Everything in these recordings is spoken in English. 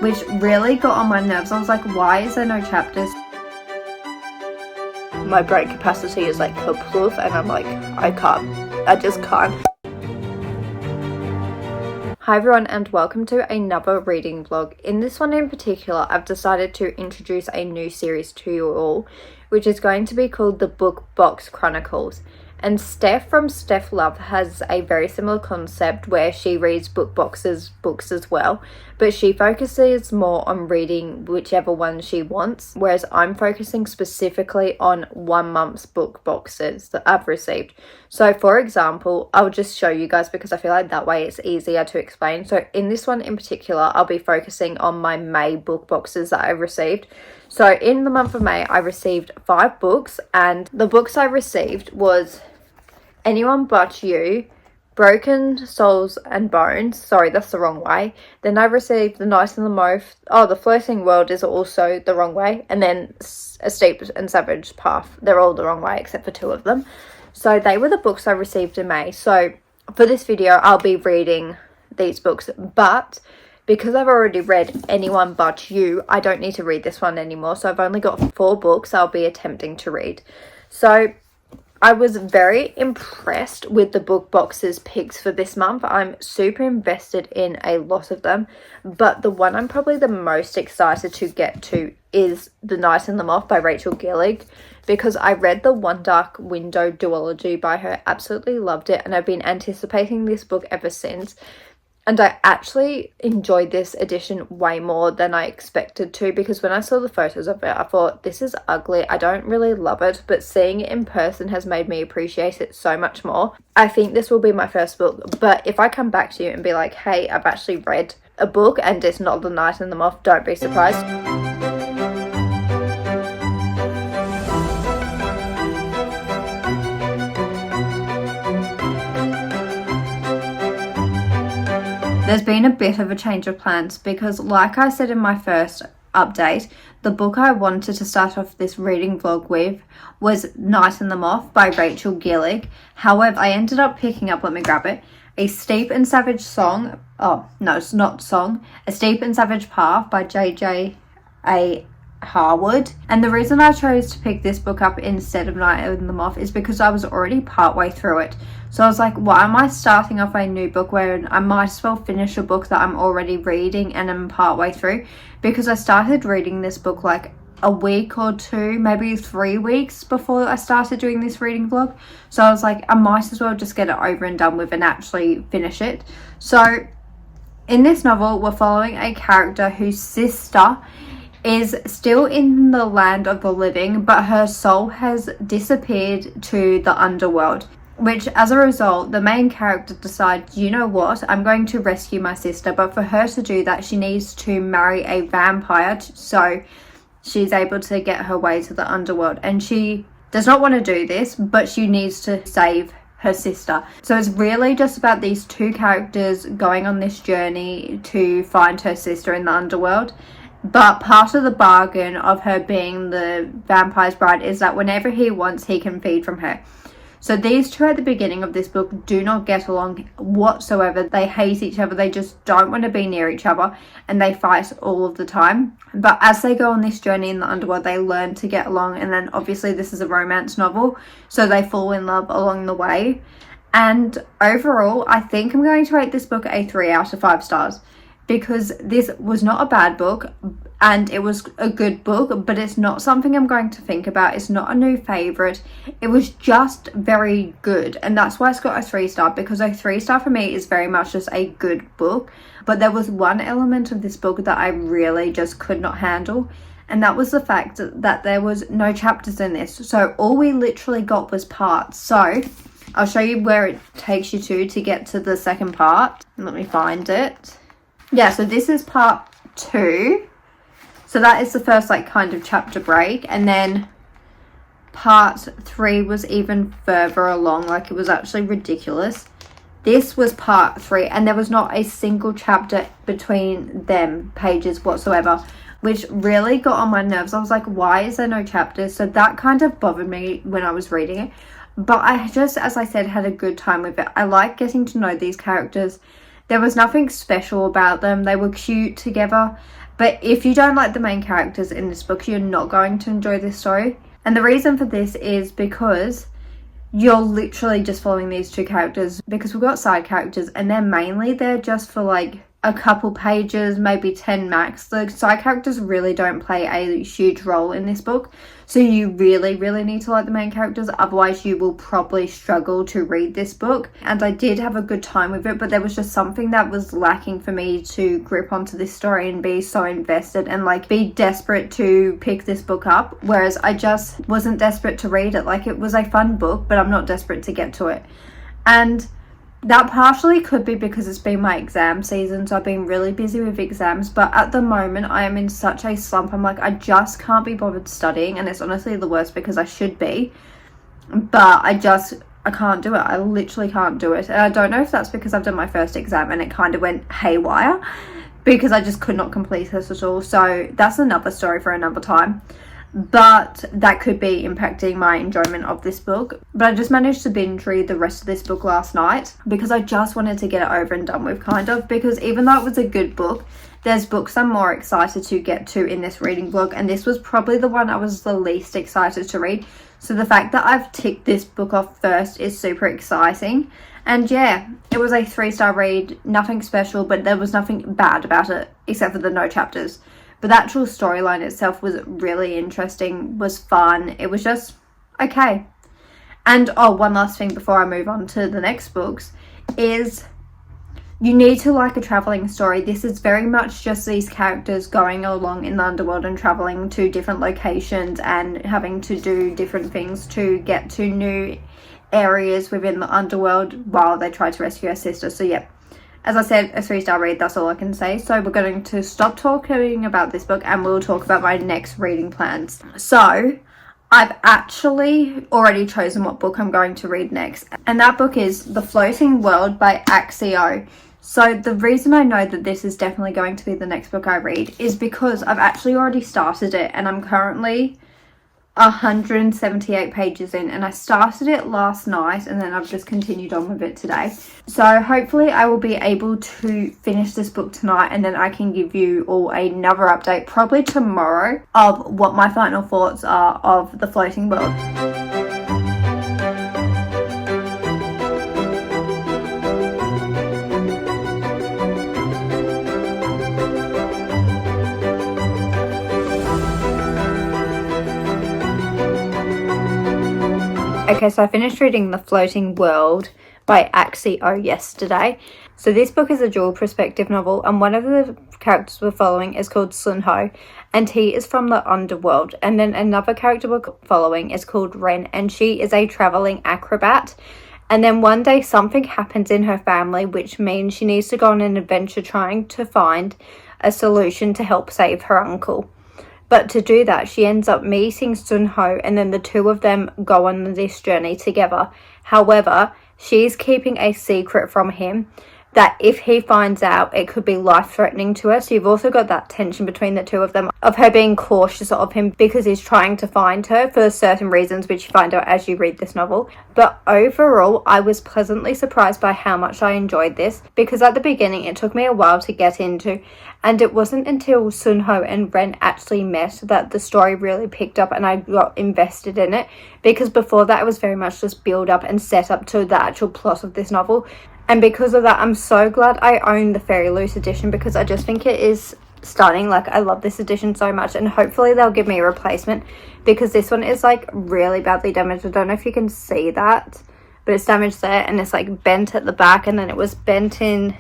which really got on my nerves. I was like, why is there no chapters? My brain capacity is like kapoof, and I'm like, I just can't. Hi everyone, and welcome to another reading vlog. In this one in particular, I've decided to introduce a new series to you all, which is going to be called the Box Chronicles. And Steph from Steph Love has a very similar concept where she reads books as well, but she focuses more on reading whichever one she wants, whereas I'm focusing specifically on 1 month's book boxes that I've received. So for example, I'll just show you guys because I feel like that way it's easier to explain. So in this one in particular, I'll be focusing on my May book boxes that I received. So in the month of May, I received 5 books, and the books I received was Anyone But You, Broken Souls and Bones. Sorry, that's the wrong way. Then I received The Night and the Moth. Oh, The Floating World is also the wrong way. And then A Steep and Savage Path. They're all the wrong way except for 2 of them. So they were the books I received in May. So for this video, I'll be reading these books. But because I've already read Anyone But You, I don't need to read this one anymore. So I've only got 4 books I'll be attempting to read. So I was very impressed with the book boxes picks for this month. I'm super invested in a lot of them, but the one I'm probably the most excited to get to is The Night and the Moth by Rachel Gillig, because I read the One Dark Window duology by her, absolutely loved it, and I've been anticipating this book ever since. And I actually enjoyed this edition way more than I expected to, because when I saw the photos of it, I thought, this is ugly. I don't really love it, but seeing it in person has made me appreciate it so much more. I think this will be my first book, but if I come back to you and be like, hey, I've actually read a book and it's not The Night and the Moth, don't be surprised. There's been a bit of a change of plans because, like I said in my first update, the book I wanted to start off this reading vlog with was Night and the Moth by Rachel Gillig. However, I ended up picking up, let me grab it, A Steep and Savage Song. Oh, no, it's not song. A Steep and Savage Path by J.J.A. Harwood. And the reason I chose to pick this book up instead of Night and the Moth is because I was already partway through it. So I was like, why am I starting off a new book where I might as well finish a book that I'm already reading and I'm partway through? Because I started reading this book like a week or 2, maybe 3 weeks before I started doing this reading vlog. So I was like, I might as well just get it over and done with and actually finish it. So in this novel, we're following a character whose sister is still in the land of the living, but her soul has disappeared to the underworld, which as a result, the main character decides, you know what, I'm going to rescue my sister, but for her to do that, she needs to marry a vampire, so she's able to get her way to the underworld. And she does not want to do this, but she needs to save her sister. So it's really just about these 2 characters going on this journey to find her sister in the underworld. But part of the bargain of her being the vampire's bride is that whenever he wants, he can feed from her. So these 2 at the beginning of this book do not get along whatsoever. They hate each other. They just don't want to be near each other, and they fight all of the time. But as they go on this journey in the underworld, they learn to get along. And then obviously this is a romance novel, so they fall in love along the way. And overall, I think I'm going to rate this book a 3 out of 5 stars. Because this was not a bad book and it was a good book, but it's not something I'm going to think about. It's not a new favourite. It was just very good, and that's why it's got a 3-star, because a 3-star for me is very much just a good book. But there was one element of this book that I really just could not handle, and that was the fact that there was no chapters in this. So all we literally got was parts. So I'll show you where it takes you to get to the second part. Let me find it. Yeah, so this is part 2. So that is the first like kind of chapter break. And then part 3 was even further along. Like, it was actually ridiculous. This was part 3, and there was not a single chapter between them pages whatsoever, which really got on my nerves. I was like, why is there no chapters? So that kind of bothered me when I was reading it. But I just, as I said, had a good time with it. I like getting to know these characters. There was nothing special about them. They were cute together, But if you don't like the main characters in this book, you're not going to enjoy this story. And the reason for this is because you're literally just following these two characters, because we've got side characters and they're mainly there just for like a couple pages, maybe 10 max. The side characters really don't play a huge role in this book, so you really need to like the main characters, otherwise you will probably struggle to read this book. And I did have a good time with it, but there was just something that was lacking for me to grip onto this story and be so invested and like be desperate to pick this book up, whereas I just wasn't desperate to read it. Like, it was a fun book, but I'm not desperate to get to it. And that partially could be because it's been my exam season, so I've been really busy with exams, but at the moment I am in such a slump. I'm like, I just can't be bothered studying, and it's honestly the worst because I should be, but I can't do it. I literally can't do it. And I don't know if that's because I've done my first exam and it kind of went haywire because I just could not complete this at all. So that's another story for another time. But that could be impacting my enjoyment of this book. But I just managed to binge read the rest of this book last night because I just wanted to get it over and done with, kind of, because even though it was a good book, there's books I'm more excited to get to in this reading vlog, and this was probably the one I was the least excited to read. So the fact that I've ticked this book off first is super exciting. And yeah, it was a 3-star read, nothing special, but there was nothing bad about it except for the no chapters. But the actual storyline itself was really interesting, was fun. It was just okay. And one last thing before I move on to the next books is you need to like a traveling story. This is very much just these characters going along in the underworld and traveling to different locations and having to do different things to get to new areas within the underworld while they try to rescue her sister. So yeah, as I said, a 3-star read, that's all I can say. So we're going to stop talking about this book and we'll talk about my next reading plans. So I've actually already chosen what book I'm going to read next, and that book is The Floating World by Axio. So the reason I know that this is definitely going to be the next book I read is because I've actually already started it, and I'm currently 178 pages in, and I started it last night and then I've just continued on with it today. So hopefully I will be able to finish this book tonight, and then I can give you all another update probably tomorrow of what my final thoughts are of The Floating World. Okay, so I finished reading The Floating World by Axio yesterday. So this book is a dual perspective novel, and one of the characters we're following is called Sunho, and he is from the underworld. And then another character we're following is called Ren, and she is a traveling acrobat. And then one day something happens in her family, which means she needs to go on an adventure trying to find a solution to help save her uncle. But to do that, she ends up meeting Sunho, and then the two of them go on this journey together. However, she's keeping a secret from him that if he finds out, it could be life-threatening to her. So you've also got that tension between the two of them, of her being cautious of him because he's trying to find her for certain reasons, which you find out as you read this novel. But overall, I was pleasantly surprised by how much I enjoyed this, because at the beginning, it took me a while to get into, and it wasn't until Sunho and Ren actually met that the story really picked up and I got invested in it, because before that, it was very much just build up and set up to the actual plot of this novel. And because of that, I'm so glad I own the Fairy Loot edition, because I just think it is stunning. Like, I love this edition so much, and hopefully they'll give me a replacement, because this one is like really badly damaged. I don't know if you can see that, but it's damaged there, and it's like bent at the back, and then it was bent in...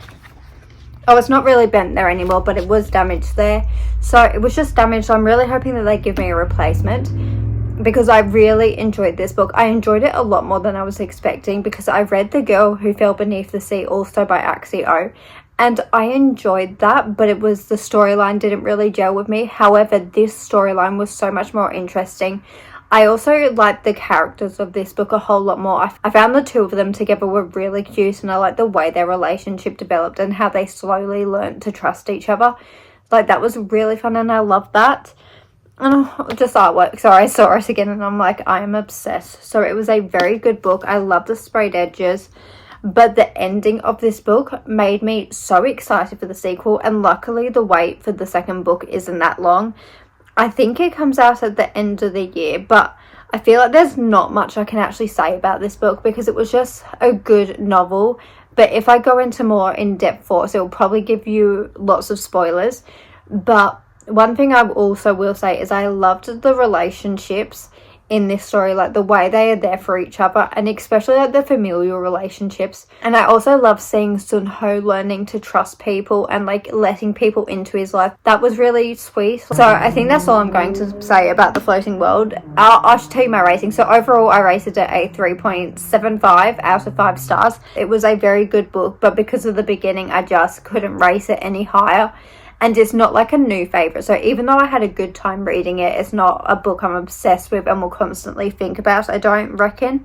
Oh, it's not really bent there anymore, but it was damaged there. So it was just damaged. So I'm really hoping that they give me a replacement, because I really enjoyed this book. I enjoyed it a lot more than I was expecting, because I read The Girl Who Fell Beneath the Sea, also by Axio, and I enjoyed that, but it was the storyline didn't really gel with me. However, this storyline was so much more interesting. I also liked the characters of this book a whole lot more. I found the two of them together were really cute, and I liked the way their relationship developed and how they slowly learned to trust each other. Like, that was really fun, and I loved that. And just artwork. Sorry, I saw it again and I'm like, I am obsessed. So it was a very good book. I love the sprayed edges. but the ending of this book made me so excited for the sequel, and luckily the wait for the second book isn't that long. I think it comes out at the end of the year, but I feel like there's not much I can actually say about this book because it was just a good novel. But if I go into more in-depth thoughts, it will probably give you lots of spoilers. But one thing I also will say is I loved the relationships in this story, like the way they are there for each other, and especially like the familial relationships. And I also love seeing Sun Ho learning to trust people and like letting people into his life. That was really sweet. So I think that's all I'm going to say about The Floating World. I should tell you my rating. So overall I rated it a 3.75 out of 5 stars. It was a very good book, but because of the beginning I just couldn't rate it any higher. And it's not like a new favourite. So even though I had a good time reading it, it's not a book I'm obsessed with and will constantly think about, I don't reckon.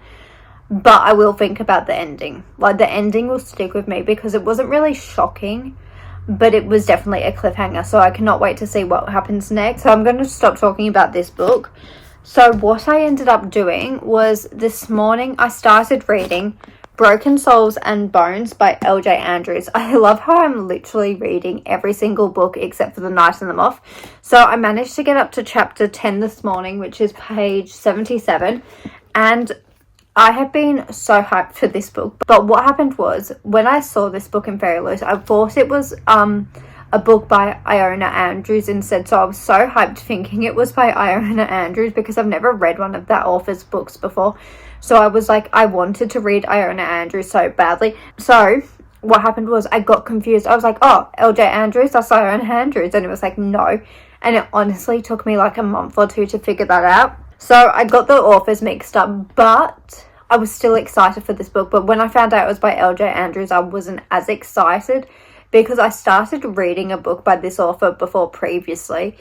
But I will think about the ending. Like, the ending will stick with me because it wasn't really shocking, but it was definitely a cliffhanger. So I cannot wait to see what happens next. So I'm going to stop talking about this book. So what I ended up doing was this morning I started reading Broken Souls and Bones by L.J. Andrews. I love how I'm literally reading every single book except for The Night and the Moth. So I managed to get up to chapter 10 this morning, which is page 77. And I have been so hyped for this book. But what happened was, when I saw this book in Fairy Loose, I thought it was a book by Iona Andrews instead. So I was so hyped thinking it was by Iona Andrews because I've never read one of that author's books before. So I was like, I wanted to read Iona Andrews so badly. So what happened was I got confused. I was like, oh, L.J. Andrews, that's Iona Andrews. And it was like, no. And it honestly took me like a month or two to figure that out. So I got the authors mixed up, but I was still excited for this book. But when I found out it was by L.J. Andrews, I wasn't as excited because I started reading a book by this author before previously.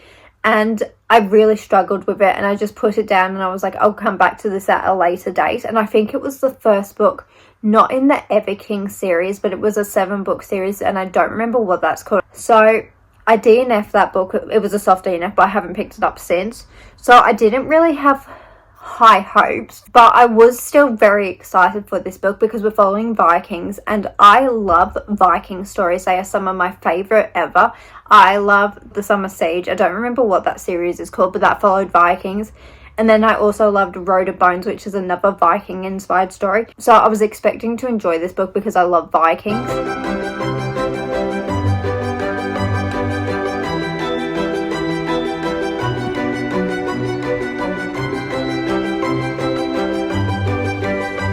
And I really struggled with it and I just put it down and I was like, I'll come back to this at a later date. And I think it was the first book, not in the Ever King series, but it was a 7-book series and I don't remember what that's called. So I DNF'd that book. It was a soft DNF, but I haven't picked it up since. So I didn't really have high hopes, but I was still very excited for this book because we're following Vikings and I love Viking stories. They are some of my favourite ever. I love The Summer Siege. I don't remember what that series is called, but that followed Vikings. And then I also loved Road of Bones, which is another Viking inspired story. So I was expecting to enjoy this book because I love Vikings.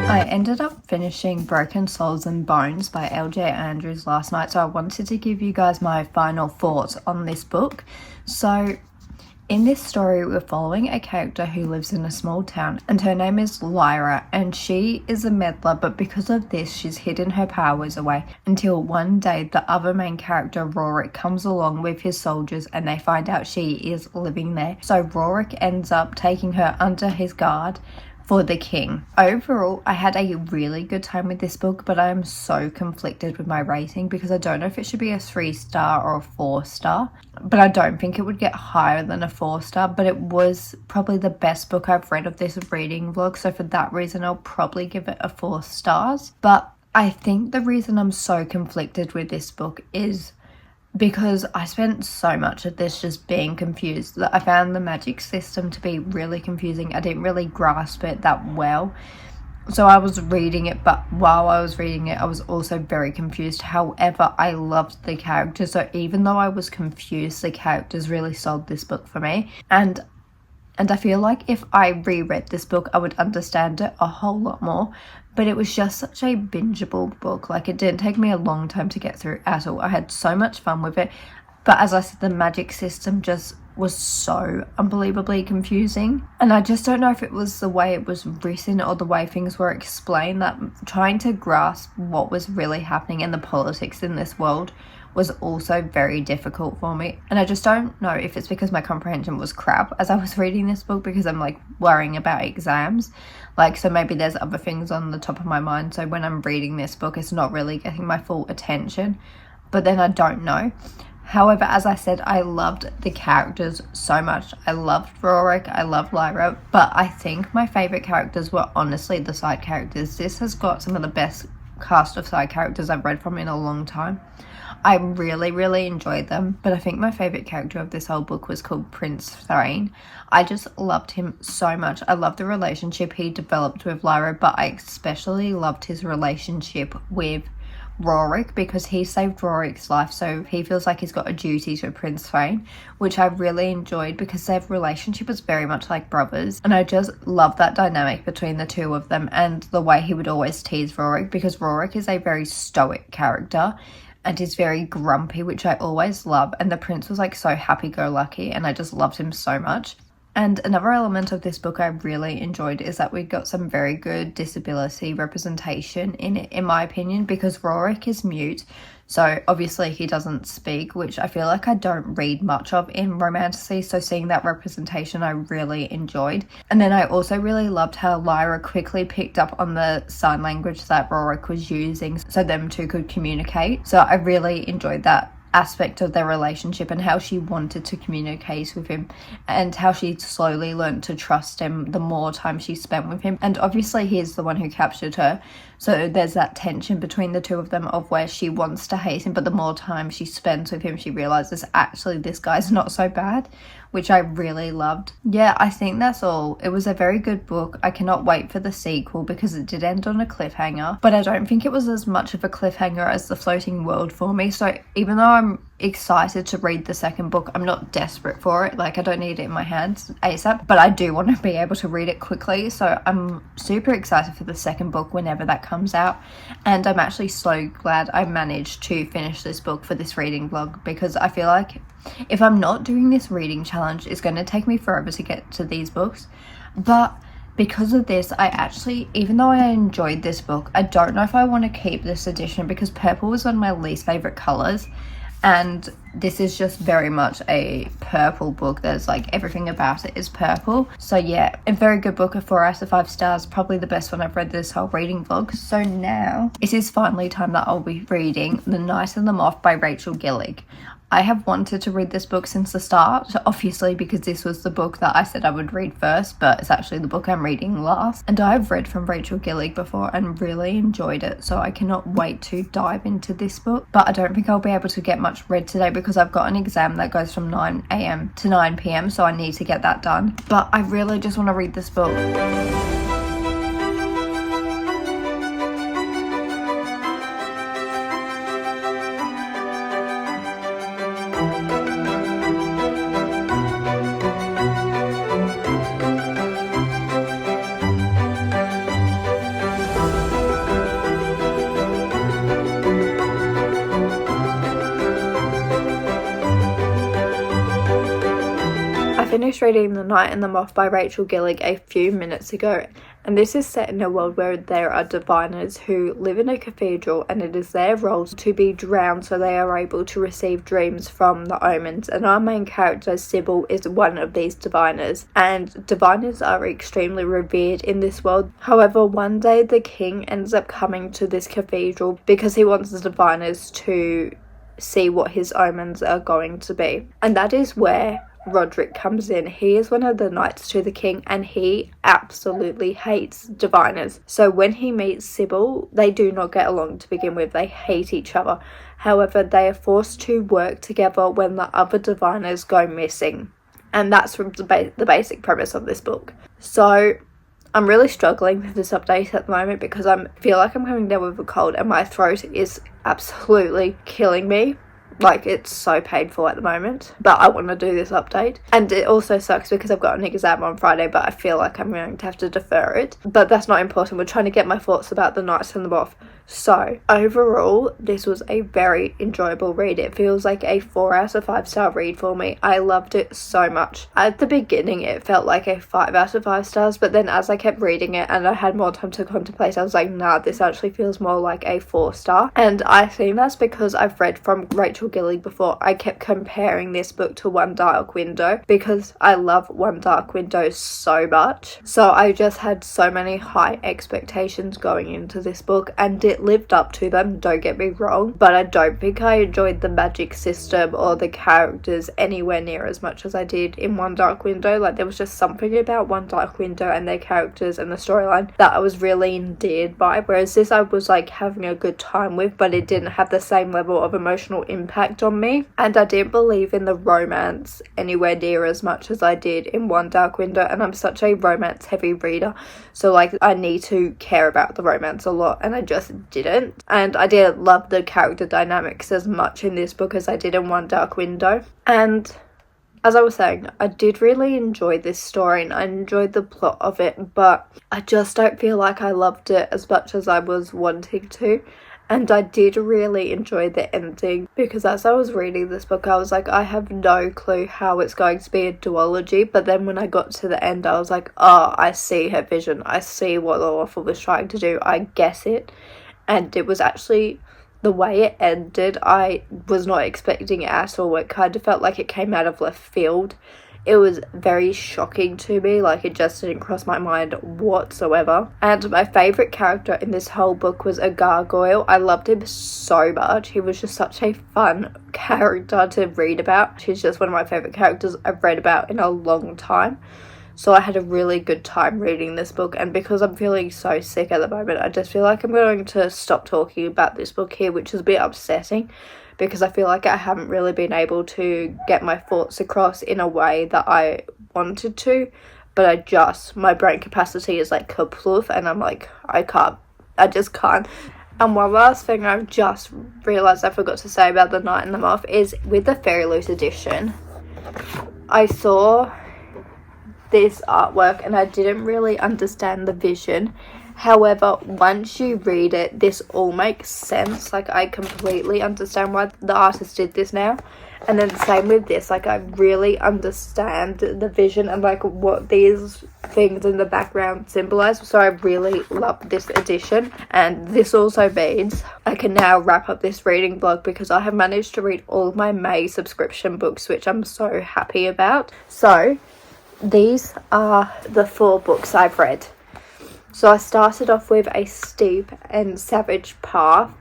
I ended up finishing Broken Souls and Bones by L.J. Andrews last night, so I wanted to give you guys my final thoughts on this book. So in this story, we're following a character who lives in a small town, and her name is Lyra, and she is a meddler, but because of this, she's hidden her powers away until one day the other main character, Rorik, comes along with his soldiers and they find out she is living there. So Rorik ends up taking her under his guard for the king. Overall, I had a really good time with this book, but I am so conflicted with my rating because I don't know if it should be a 3-star or a 4-star, but I don't think it would get higher than a 4-star, but it was probably the best book I've read of this reading vlog, so for that reason I'll probably give it a 4 stars. But I think the reason I'm so conflicted with this book is because I spent so much of this just being confused that I found the magic system to be really confusing. I didn't really grasp it that well. So I was reading it, but while I was reading it, I was also very confused. However, I loved the characters. So even though I was confused, the characters really sold this book for me. And I feel like if I reread this book, I would understand it a whole lot more. But it was just such a bingeable book. Like, it didn't take me a long time to get through at all. I had so much fun with it. But as I said, the magic system just was so unbelievably confusing. And I just don't know if it was the way it was written or the way things were explained, that trying to grasp what was really happening in the politics in this world was also very difficult for me. And I just don't know if it's because my comprehension was crap as I was reading this book, because I'm like worrying about exams. Like, so maybe there's other things on the top of my mind. So when I'm reading this book, it's not really getting my full attention. But then I don't know. However, as I said, I loved the characters so much. I loved Rorik, I loved Lyra, but I think my favourite characters were honestly the side characters. This has got some of the best cast of side characters I've read from in a long time. I really enjoyed them, but I think my favourite character of this whole book was called Prince Thrain. I just loved him so much. I loved the relationship he developed with Lyra, but I especially loved his relationship with Rorik, because he saved Rorik's life, so he feels like he's got a duty to Prince Thrain, which I really enjoyed because their relationship was very much like brothers, and I just love that dynamic between the two of them, and the way he would always tease Rorik, because Rorik is a very stoic character and is very grumpy, which I always love, and the prince was like so happy-go-lucky, and I just loved him so much. And another element of this book I really enjoyed is that we got some very good disability representation in it, in my opinion, because Rorik is mute, so obviously he doesn't speak, which I feel like I don't read much of in romantasy, so seeing that representation I really enjoyed. And then I also really loved how Lyra quickly picked up on the sign language that Rorik was using, so them two could communicate. So I really enjoyed that aspect of their relationship and how she wanted to communicate with him, and how she slowly learned to trust him the more time she spent with him. And obviously he is the one who captured her, so there's that tension between the two of them of where she wants to hate him, but the more time she spends with him she realizes actually this guy's not so bad, which I really loved. Yeah, I think that's all. It was a very good book. I cannot wait for the sequel because it did end on a cliffhanger, but I don't think it was as much of a cliffhanger as The Floating World for me. So even though I'm excited to read the second book, I'm not desperate for it. Like, I don't need it in my hands ASAP, but I do want to be able to read it quickly. So I'm super excited for the second book whenever that comes out. And I'm actually so glad I managed to finish this book for this reading vlog, because I feel like if I'm not doing this reading challenge, it's going to take me forever to get to these books. But because of this, I actually, even though I enjoyed this book, I don't know if I want to keep this edition, because purple was one of my least favorite colors, and this is just very much a purple book. There's like everything about it is purple. So yeah, a very good book, a 4 out of 5 stars, probably the best one I've read this whole reading vlog. So now it is finally time that I'll be reading The Night and the Moth by Rachel Gillig. I have wanted to read this book since the start, obviously because this was the book that I said I would read first, but it's actually the book I'm reading last. And I've read from Rachel Gillig before and really enjoyed it, so I cannot wait to dive into this book. But I don't think I'll be able to get much read today because I've got an exam that goes from 9 a.m. to 9 p.m, so I need to get that done. But I really just want to read this book. Finished reading The Night and the Moth by Rachel Gillig a few minutes ago, and this is set in a world where there are diviners who live in a cathedral, and it is their role to be drowned so they are able to receive dreams from the omens. And our main character, Sybil, is one of these diviners, and diviners are extremely revered in this world. However, one day the king ends up coming to this cathedral because he wants the diviners to see what his omens are going to be, and that is where Roderick comes in. He is one of the knights to the king, and he absolutely hates diviners. So when he meets Sybil, they do not get along to begin with. They hate each other. However, they are forced to work together when the other diviners go missing. And that's from the basic premise of this book. So I'm really struggling with this update at the moment because I feel like I'm coming down with a cold and my throat is absolutely killing me. Like, it's so painful at the moment, but I want to do this update. And it also sucks because I've got an exam on Friday, but I feel like I'm going to have to defer it. But that's not important. We're trying to get my thoughts about The Night and the Moth. So overall, this was a very enjoyable read. It feels like a 4 out of 5 star read for me. I loved it so much. At the beginning, it felt like a 5 out of 5 stars, but then as I kept reading it and I had more time to contemplate, I was like, nah, this actually feels more like a 4 star. And I think that's because I've read from Rachel Gillig before. I kept comparing this book to One Dark Window because I love One Dark Window so much. So I just had so many high expectations going into this book, and it it lived up to them, don't get me wrong, but I don't think I enjoyed the magic system or the characters anywhere near as much as I did in One Dark Window. Like, there was just something about One Dark Window and their characters and the storyline that I was really endeared by, whereas this I was like having a good time with, but it didn't have the same level of emotional impact on me, and I didn't believe in the romance anywhere near as much as I did in One Dark Window. And I'm such a romance heavy reader, so like I need to care about the romance a lot, and I just didn't. And I didn't love the character dynamics as much in this book as I did in One Dark Window. And as I was saying, I did really enjoy this story and I enjoyed the plot of it, but I just don't feel like I loved it as much as I was wanting to. And I did really enjoy the ending, because as I was reading this book, I was like, I have no clue how it's going to be a duology. But then when I got to the end, I was like, oh, I see her vision. I see what the author was trying to do. I get it. And it was actually, the way it ended, I was not expecting it at all. It kind of felt like it came out of left field. It was very shocking to me, like it just didn't cross my mind whatsoever. And my favourite character in this whole book was a gargoyle. I loved him so much. He was just such a fun character to read about. He's just one of my favourite characters I've read about in a long time. So I had a really good time reading this book, and because I'm feeling so sick at the moment, I just feel like I'm going to stop talking about this book here, which is a bit upsetting, because I feel like I haven't really been able to get my thoughts across in a way that I wanted to, but my brain capacity is like kaploof, and I'm like, I just can't. And one last thing I've just realised I forgot to say about The Night in the Moth is, with the Fairy Loose edition, I saw this artwork and I didn't really understand the vision. However, once you read it, this all makes sense. Like, I completely understand why the artist did this now. And then same with this, like, I really understand the vision and like what these things in the background symbolize. So I really love this edition, and this also means I can now wrap up this reading vlog, because I have managed to read all of my May subscription books, which I'm so happy about. So these are the 4 books I've read. So I started off with A Steep and Savage Path,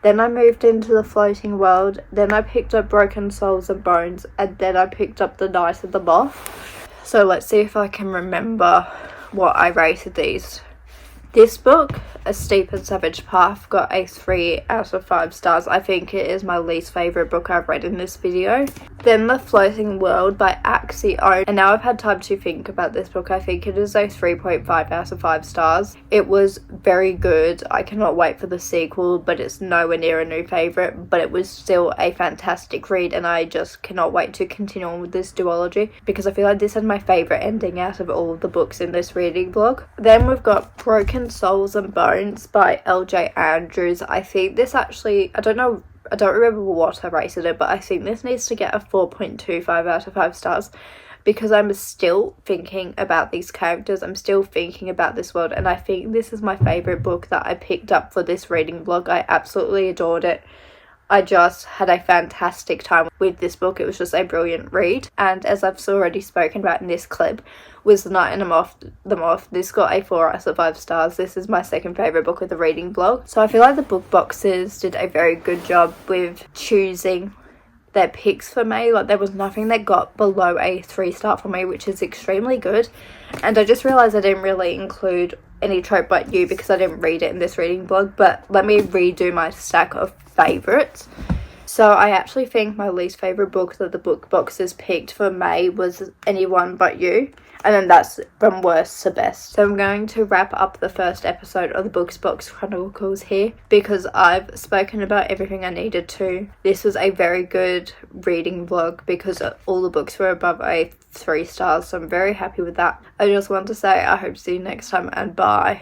then I moved into The Floating World, then I picked up Broken Souls and Bones, and then I picked up The Night of the Moth. So let's see if I can remember what I rated these. This book, A Steep and Savage Path, got a 3 out of 5 stars. I think it is my least favourite book I've read in this video. Then The Floating World by Axiom. And now I've had time to think about this book. I think it is a 3.5 out of 5 stars. It was very good. I cannot wait for the sequel, but it's nowhere near a new favourite. But it was still a fantastic read, and I just cannot wait to continue on with this duology, because I feel like this is my favourite ending out of all of the books in this reading vlog. Then we've got Broken Souls and Bones by LJ Andrews. I think this actually, I don't remember what I rated it, but I think this needs to get a 4.25 out of 5 stars, because I'm still thinking about these characters, I'm still thinking about this world, and I think this is my favourite book that I picked up for this reading vlog. I absolutely adored it. I just had a fantastic time with this book. It was just a brilliant read. And as I've already spoken about in this clip, was The Night and the Moth. This got a 4 out of 5 stars. This is my second favourite book with the reading vlog. So I feel like the book boxes did a very good job with choosing their picks for me. Like, there was nothing that got below a 3-star for me, which is extremely good. And I just realised I didn't really include Any Trope But You because I didn't read it in this reading vlog, but let me redo my stack of favourites. So I actually think my least favourite book that the book boxes picked for May was Anyone But You, and then that's from worst to best. So I'm going to wrap up the first episode of the Box Chronicles here, because I've spoken about everything I needed to. This was a very good reading vlog because all the books were above a 3 stars, so I'm very happy with that. I just want to say I hope to see you next time, and bye.